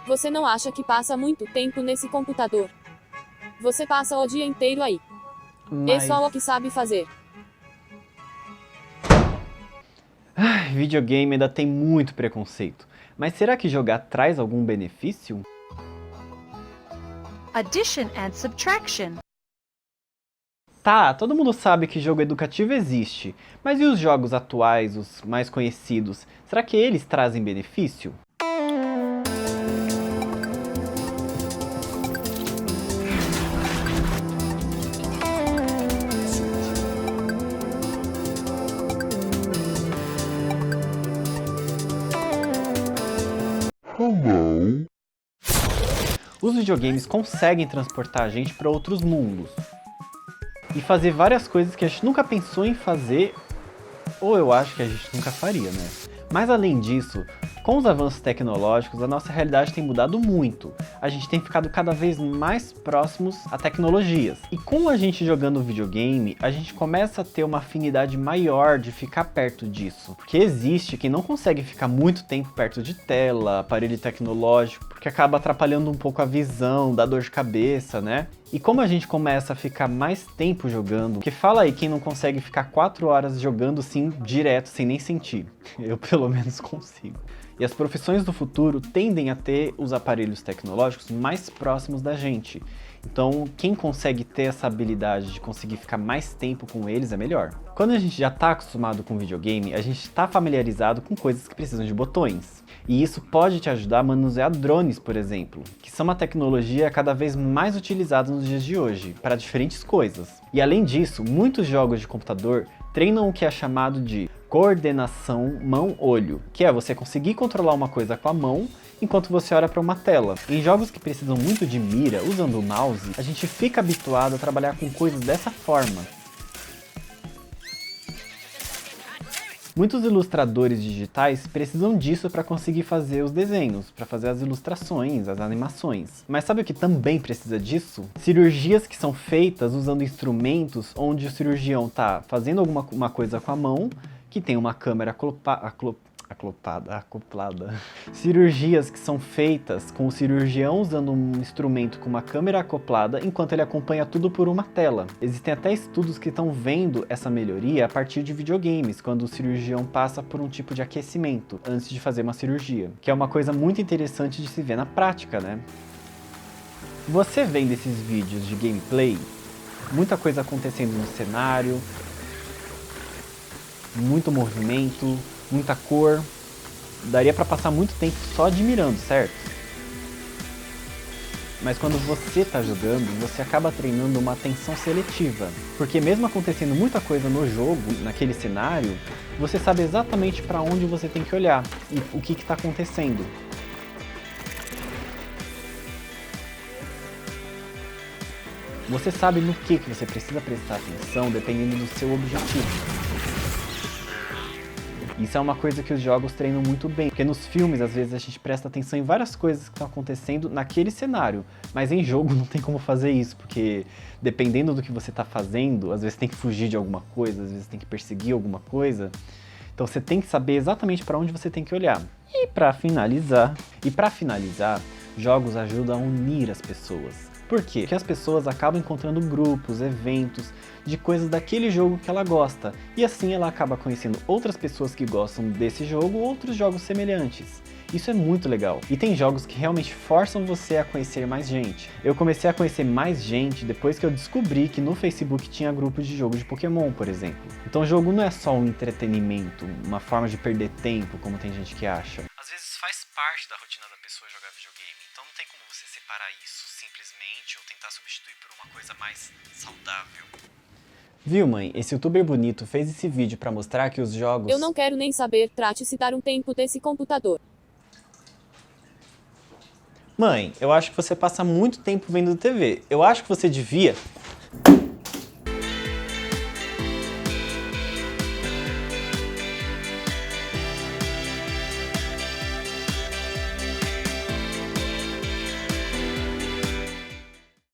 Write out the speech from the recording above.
Você não acha que passa muito tempo nesse computador? Você passa o dia inteiro aí. É só o que sabe fazer. Videogame ainda tem muito preconceito. Mas será que jogar traz algum benefício? Addition and subtraction. Tá, todo mundo sabe que jogo educativo existe, mas e os jogos atuais, os mais conhecidos? Será que eles trazem benefício? Os videogames conseguem transportar a gente para outros mundos e fazer várias coisas que a gente nunca pensou em fazer, ou eu acho que a gente nunca faria, né? Mas além disso, com os avanços tecnológicos, a nossa realidade tem mudado muito. A gente tem ficado cada vez mais próximos a tecnologias. E com a gente jogando videogame, a gente começa a ter uma afinidade maior de ficar perto disso. Porque existe quem não consegue ficar muito tempo perto de tela, aparelho tecnológico, porque acaba atrapalhando um pouco a visão, dá dor de cabeça, né? E como a gente começa a ficar mais tempo jogando, que fala aí quem não consegue ficar 4 horas jogando assim, direto, sem nem sentir. Eu pelo menos consigo. E as profissões do futuro tendem a ter os aparelhos tecnológicos mais próximos da gente. Então, quem consegue ter essa habilidade de conseguir ficar mais tempo com eles é melhor. Quando a gente já está acostumado com videogame, a gente está familiarizado com coisas que precisam de botões. E isso pode te ajudar a manusear drones, por exemplo, que são uma tecnologia cada vez mais utilizada nos dias de hoje, para diferentes coisas. E além disso, muitos jogos de computador treinam o que é chamado de coordenação mão-olho, que é você conseguir controlar uma coisa com a mão enquanto você olha para uma tela. Em jogos que precisam muito de mira, usando o mouse, a gente fica habituado a trabalhar com coisas dessa forma. Muitos ilustradores digitais precisam disso para conseguir fazer os desenhos, para fazer as ilustrações, as animações. Mas sabe o que também precisa disso? Cirurgias que são feitas usando instrumentos onde o cirurgião está fazendo alguma coisa com a mão, que tem uma câmera acoplada. Cirurgias que são feitas com o cirurgião usando um instrumento com uma câmera acoplada enquanto ele acompanha tudo por uma tela. Existem até estudos que estão vendo essa melhoria a partir de videogames, quando o cirurgião passa por um tipo de aquecimento antes de fazer uma cirurgia, que é uma coisa muito interessante de se ver na prática, né? Você vendo esses vídeos de gameplay, muita coisa acontecendo no cenário, muito movimento, muita cor, daria pra passar muito tempo só admirando, certo? Mas quando você tá jogando, você acaba treinando uma atenção seletiva, porque mesmo acontecendo muita coisa no jogo, naquele cenário, você sabe exatamente para onde você tem que olhar e o que está acontecendo. Você sabe no que você precisa prestar atenção dependendo do seu objetivo. Isso é uma coisa que os jogos treinam muito bem, porque nos filmes, às vezes, a gente presta atenção em várias coisas que estão acontecendo naquele cenário, mas em jogo não tem como fazer isso, porque dependendo do que você está fazendo, às vezes tem que fugir de alguma coisa, às vezes tem que perseguir alguma coisa, então você tem que saber exatamente para onde você tem que olhar. E para finalizar, jogos ajudam a unir as pessoas. Por quê? Porque as pessoas acabam encontrando grupos, eventos, de coisas daquele jogo que ela gosta. E assim ela acaba conhecendo outras pessoas que gostam desse jogo ou outros jogos semelhantes. Isso é muito legal. E tem jogos que realmente forçam você a conhecer mais gente. Eu comecei a conhecer mais gente depois que eu descobri que no Facebook tinha grupos de jogo de Pokémon, por exemplo. Então o jogo não é só um entretenimento, uma forma de perder tempo, como tem gente que acha. Às vezes faz parte da rotina da pessoa jogar videogame, então não tem como você separar isso simplesmente ou tentar substituir por uma coisa mais saudável. Viu, mãe? Esse youtuber bonito fez esse vídeo pra mostrar que os jogos... Eu não quero nem saber, trate-se dar um tempo desse computador. Mãe, eu acho que você passa muito tempo vendo TV. Eu acho que você devia...